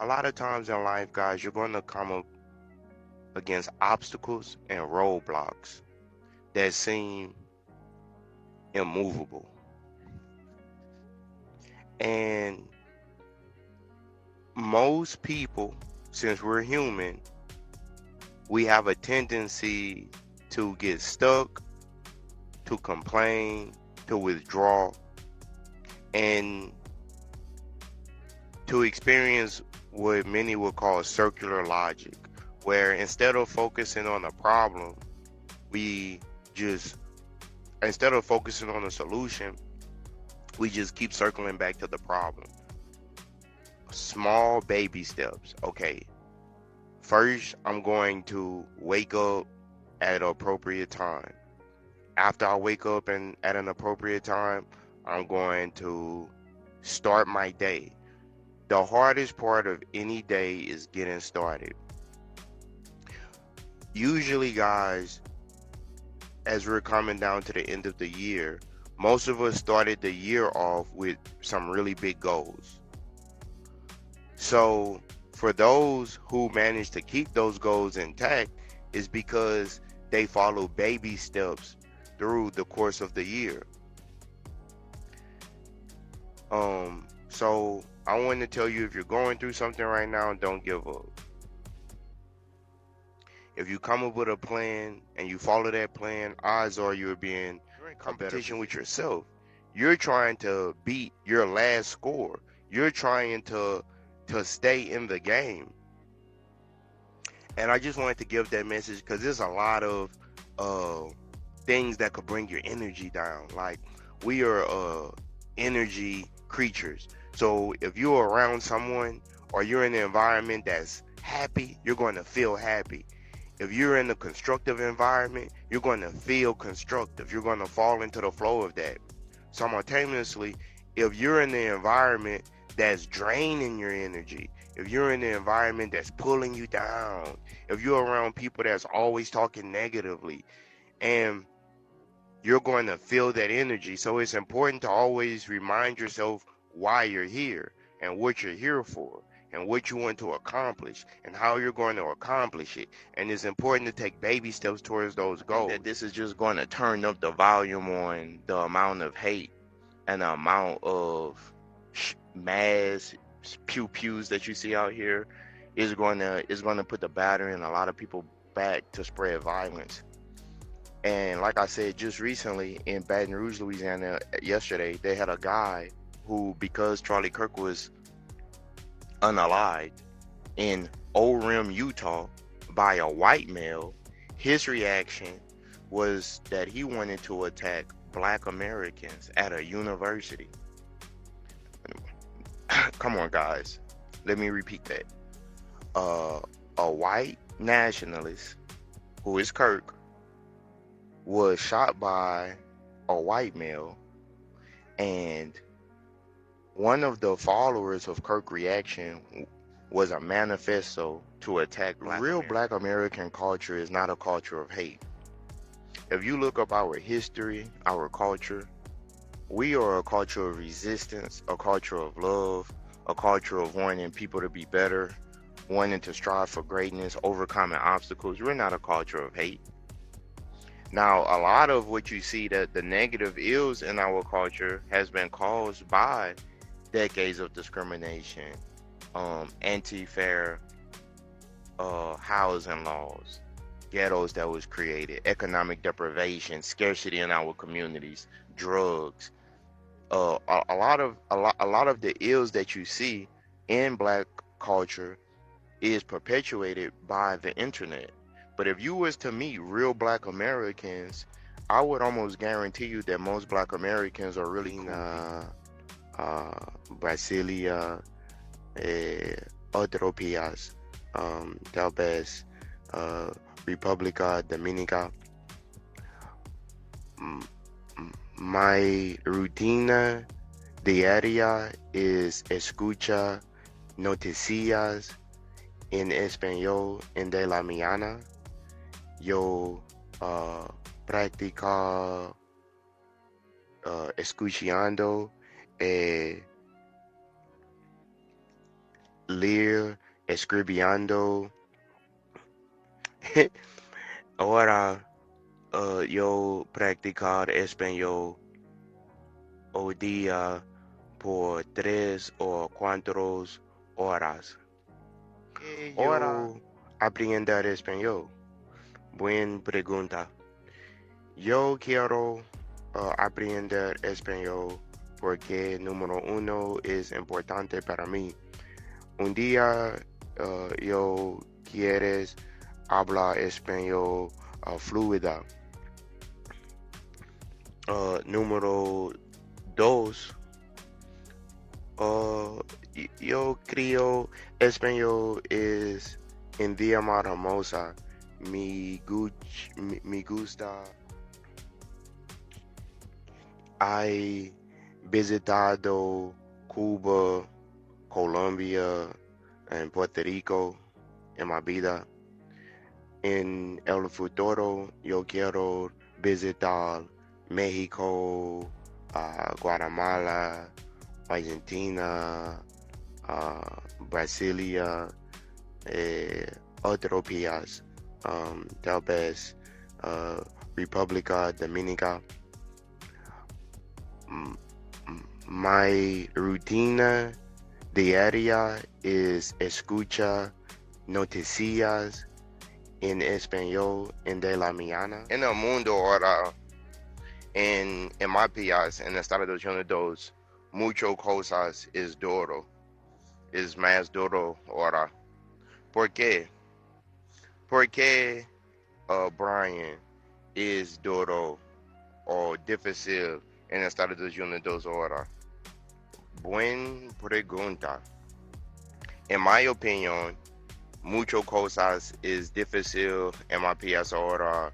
A lot of times in life, guys, you're going to come up against obstacles and roadblocks that seem immovable. And most people, since we're human, we have a tendency to get stuck, to complain, to withdraw, and to experience what many would call circular logic, where instead of focusing on the problem, we just, instead of focusing on the solution, we just keep circling back to the problem. Small baby steps. Okay, first, I'm going to wake up at an appropriate time. After I wake up and at an appropriate time, I'm going to start my day. The hardest part of any day is getting started. Usually, guys, as we're coming down to the end of the year, most of us started the year off with some really big goals. So, for those who manage to keep those goals intact, is because they follow baby steps through the course of the year. So I want to tell you, if you're going through something right now, don't give up. If you come up with a plan and you follow that plan, odds are you're in competition with yourself. You're trying to beat your last score. You're trying to stay in the game. And I just wanted to give that message because there's a lot of uh things that could bring your energy down. Like, we are energy creatures. So if you're around someone or you're in an environment that's happy, you're going to feel happy. If you're in a constructive environment, you're going to feel constructive. You're going to fall into the flow of that. Simultaneously, if you're in the environment that's draining your energy, if you're in the environment that's pulling you down, if you're around people that's always talking negatively, and you're going to feel that energy. So it's important to always remind yourself why you're here and what you're here for and what you want to accomplish and how you're going to accomplish it. And it's important to take baby steps towards those goals. That this is just going to turn up the volume on the amount of hate and the amount of mass pew pews that you see out here is going to put the battery in a lot of people back to spread violence. And like I said, just recently in Baton Rouge, Louisiana, yesterday, they had a guy who, because Charlie Kirk was unalived in Orem, Utah, by a white male, his reaction was that he wanted to attack black Americans at a university. Come on, guys. Let me repeat that. Uh, a white nationalist, who is Kirk, was shot by a white male, and one of the followers of Kirk Reaction was a manifesto to attack Black American culture is not a culture of hate. If you look up our history, our culture, we are a culture of resistance, a culture of love, a culture of wanting people to be better, wanting to strive for greatness, overcoming obstacles. We're not a culture of hate. Now, a lot of what you see, that the negative ills in our culture has been caused by decades of discrimination, anti-fair housing laws, ghettos that was created, economic deprivation, scarcity in our communities, drugs. A lot of the ills that you see in black culture is perpetuated by the internet. But if you was to meet real black Americans, I would almost guarantee you that most black Americans are really cool people. Brasilia, otro país, tal vez, República Dominica. M- My rutina diaria es escucha noticias en español en de la mañana. Yo practico escuchando eh, leer escribiendo. Ahora yo practicar español hoy día por 3 o 4 horas. Yo aprender español. Buena pregunta. Yo quiero aprender español porque número uno es importante para mí. Un día yo quieres hablar español fluida. Número dos, yo creo español es idioma hermosa. Me gusta. He visitado Cuba, Colombia, and Puerto Rico en mi vida. En el futuro, yo quiero visitar México, Guatemala, Argentina, Brasilia, otros países, tal vez República Dominicana. Mi rutina diaria es escuchar noticias en español en de la mañana. En el mundo ahora, en mi país, en Estados Unidos, muchas cosas es duro. Es más duro ahora. ¿Por qué? Porque Brian es duro o difícil en Estados Unidos ahora. Buena pregunta. En mi opinión, muchas cosas es difícil en mi país ahora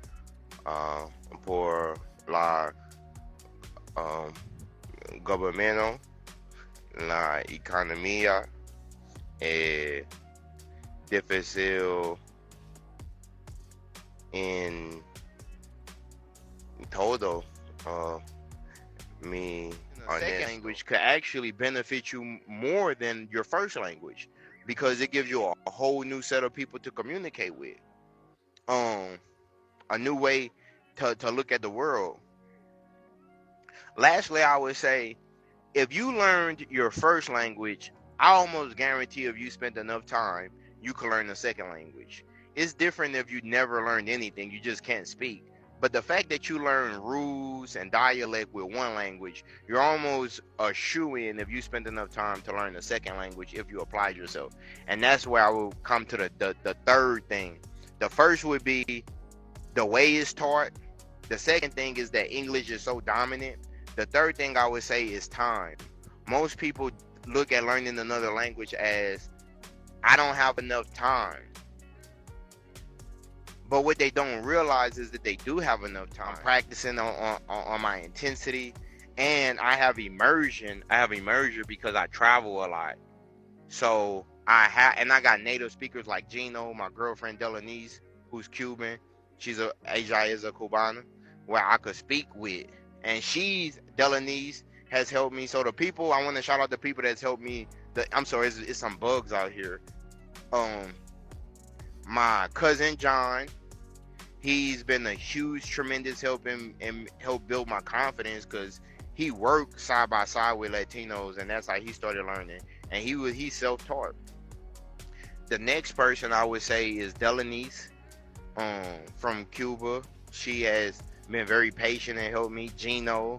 por la gobierno, la economía, difícil en todo. A second language could actually benefit you more than your first language because it gives you a whole new set of people to communicate with. A new way to look at the world. Lastly, I would say if you learned your first language, I almost guarantee if you spent enough time, you could learn the second language. It's different if you never learned anything, you just can't speak. But the fact that you learn rules and dialect with one language, you're almost a shoo-in if you spend enough time to learn the second language if you applied yourself. And that's where I will come to the third thing. The first would be the way it's taught. The second thing is that English is so dominant. The third thing I would say is time. Most people look at learning another language as I don't have enough time. But what they don't realize is that they do have enough time. I'm practicing on my intensity, and I have immersion. I have immersion because I travel a lot. So I got native speakers like Gino, my girlfriend Delanise, who's Cuban. Ella is a Cubana, where I could speak with. And Delanise has helped me. So the people, I want to shout out the people that's helped me. I'm sorry, it's some bugs out here. My cousin John, he's been a huge, tremendous help and help build my confidence because he worked side by side with Latinos, and that's how he started learning. And he's self-taught. The next person I would say is Delanise, from Cuba. She has been very patient and helped me. Gino.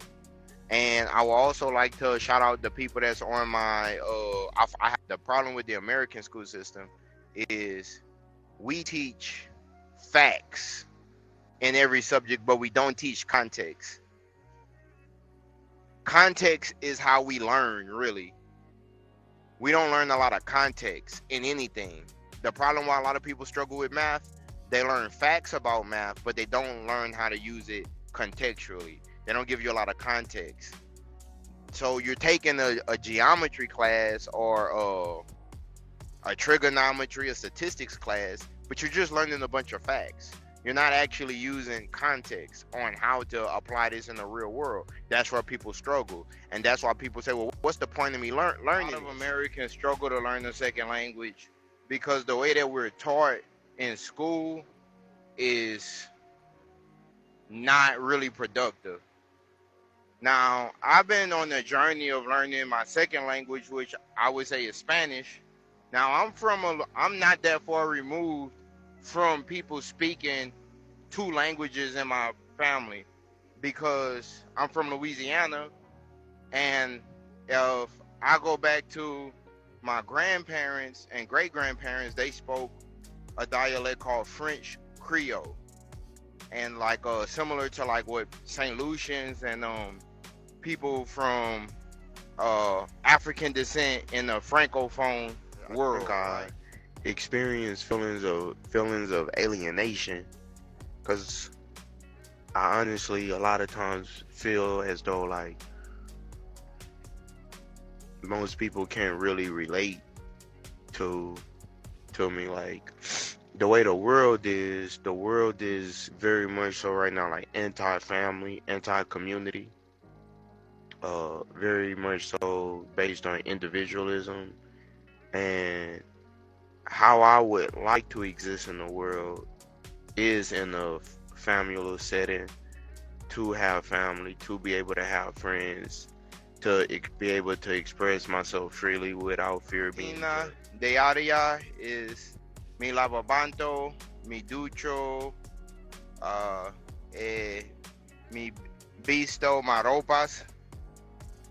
And I would also like to shout out the people that's on my I have the problem with the American school system is we teach facts in every subject, but we don't teach context. Context is how we learn, really. We don't learn a lot of context in anything. The problem why a lot of people struggle with math, they learn facts about math, but they don't learn how to use it contextually. They don't give you a lot of context. So you're taking a geometry class or a trigonometry, a statistics class, but you're just learning a bunch of facts. You're not actually using context on how to apply this in the real world. That's where people struggle, and that's why people say, "Well, what's the point of me learning?" A lot of Americans struggle to learn a second language because the way that we're taught in school is not really productive. Now, I've been on the journey of learning my second language, which I would say is Spanish. Now, I'm not that far removed from people speaking two languages in my family because I'm from Louisiana, and if I go back to my grandparents and great grandparents, they spoke a dialect called French Creole, and like similar to like what St. Lucians and people from African descent in the francophone world. I experience feelings of alienation because I honestly a lot of times feel as though like most people can't really relate to me, like the way the world is very much so right now like anti-family, anti-community, very much so based on individualism. And how I would like to exist in the world is in a familial setting, to have family, to be able to have friends, to be able to express myself freely without fear of being Ina judged. diaria is mi lavabanto, mi ducho, eh, mi visto ma ropas,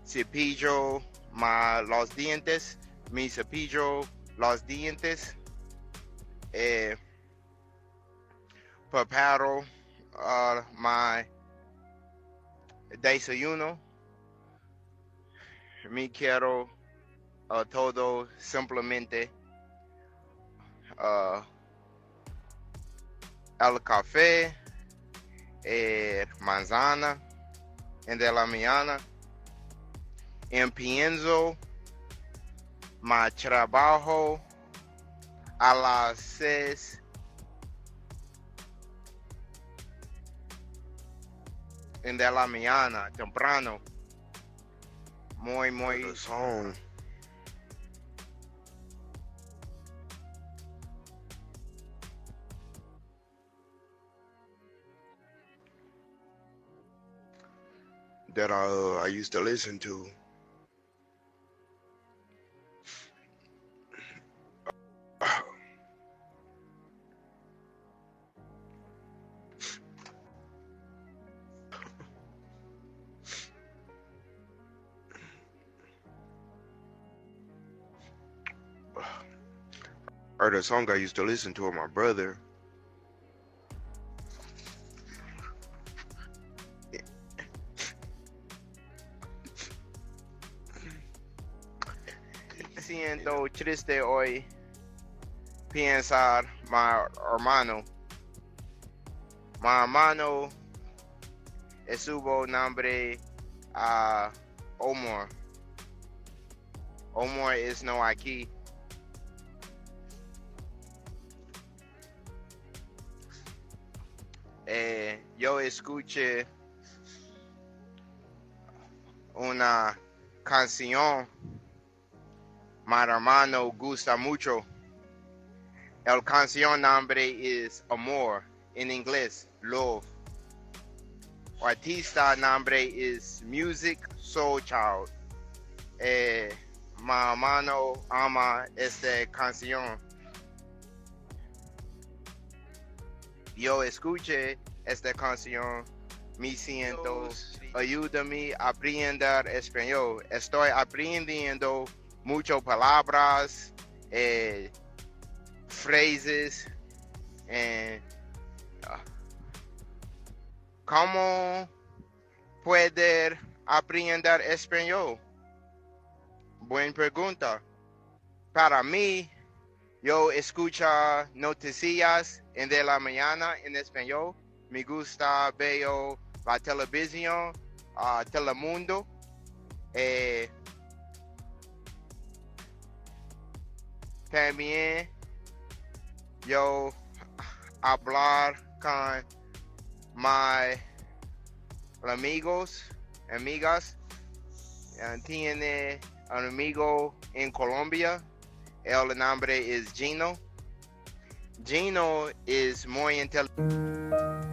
cepillo ma los dientes, mi cepillo los dientes, eh, preparo my desayuno, mi quiero todo simplemente el café, manzana, en de la mañana, empienzo mi trabajo a las 6 en de la mañana, temprano, muy, muy. The song that I used to listen to. Or the song I used to listen to with my brother. Siento triste hoy pensar mi hermano. Mi hermano estuvo nombre a Omar. Omar is no aquí. Yo escuché una canción. Mi hermano gusta mucho. El canción nombre is Amor. In inglés, love. Artista nombre is Music Soul Child. Mi hermano ama esta canción. Yo escuché esta canción, me siento, ayúdame a aprender español. Estoy aprendiendo muchas palabras, phrases, ¿cómo poder aprender español? Buena pregunta. Para mí, yo escucho noticias en de la mañana en español. Me gusta ver la televisión, Telemundo. También yo hablar con my amigas. Tiene un amigo en Colombia. El nombre es Gino. Gino is muy inteligente.